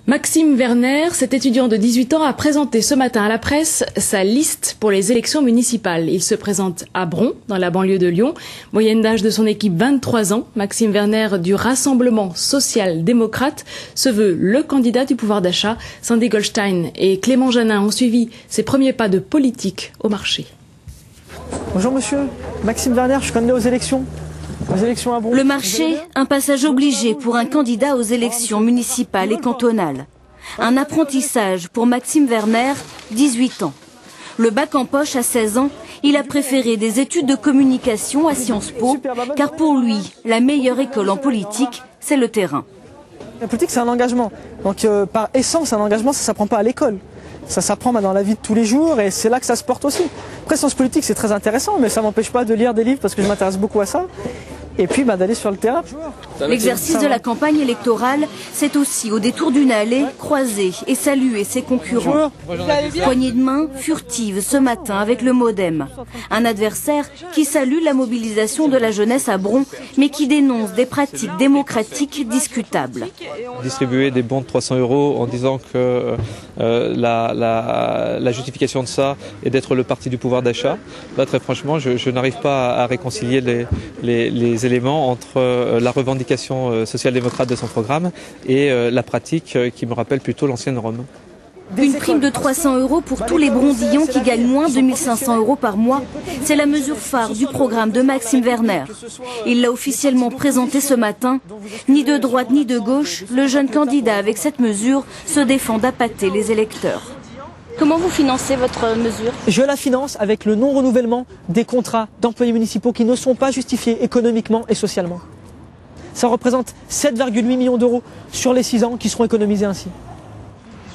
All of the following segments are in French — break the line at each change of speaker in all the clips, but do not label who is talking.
Maxime Werner, cet étudiant de 18 ans, a présenté ce matin à la presse sa liste pour les élections municipales. Il se présente à Bron, dans la banlieue de Lyon. Moyenne d'âge de son équipe, 23 ans. Maxime Werner du Rassemblement social-démocrate se veut le candidat du pouvoir d'achat. Sandy Goldstein et Clément Janin ont suivi ses premiers pas de politique au marché.
Bonjour monsieur, Maxime Werner, je suis candidat aux élections.
Le marché, un passage obligé pour un candidat aux élections municipales et cantonales. Un apprentissage pour Maxime Werner, 18 ans. Le bac en poche à 16 ans, il a préféré des études de communication à Sciences Po, car pour lui, la meilleure école en politique, c'est le terrain.
La politique, c'est un engagement. Donc par essence, un engagement, ça ne s'apprend pas à l'école. Ça s'apprend dans la vie de tous les jours et c'est là que ça se porte aussi. Après, sciences politiques, c'est très intéressant, mais ça ne m'empêche pas de lire des livres parce que je m'intéresse beaucoup à ça. Et puis d'aller sur le terrain.
L'exercice de la campagne électorale, c'est aussi au détour d'une allée, croiser et saluer ses concurrents. Poignée de main furtive ce matin avec le MoDem. Un adversaire qui salue la mobilisation de la jeunesse à Bron, mais qui dénonce des pratiques démocratiques discutables.
Distribuer des bons de 300 € en disant que la justification de ça est d'être le parti du pouvoir d'achat. Là, très franchement, je n'arrive pas à réconcilier les éléments entre la revendication social-démocrate de son programme et la pratique qui me rappelle plutôt l'ancienne Rome.
Une prime de 300 € pour tous les Brondillons qui gagnent moins de 1 500 € par mois. C'est la mesure phare du programme de Maxime Werner. Il l'a officiellement présenté ce matin. Ni de droite ni de gauche, le jeune candidat avec cette mesure se défend d'appâter les électeurs. Comment vous financez votre mesure?
Je la finance avec le non-renouvellement des contrats d'employés municipaux qui ne sont pas justifiés économiquement et socialement. Ça représente 7,8 millions d'euros sur les 6 ans qui seront économisés ainsi.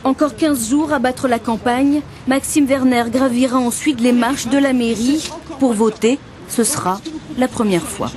Encore 15 jours à battre la campagne, Maxime Werner gravira ensuite les marches de la mairie. Pour voter, ce sera la première fois.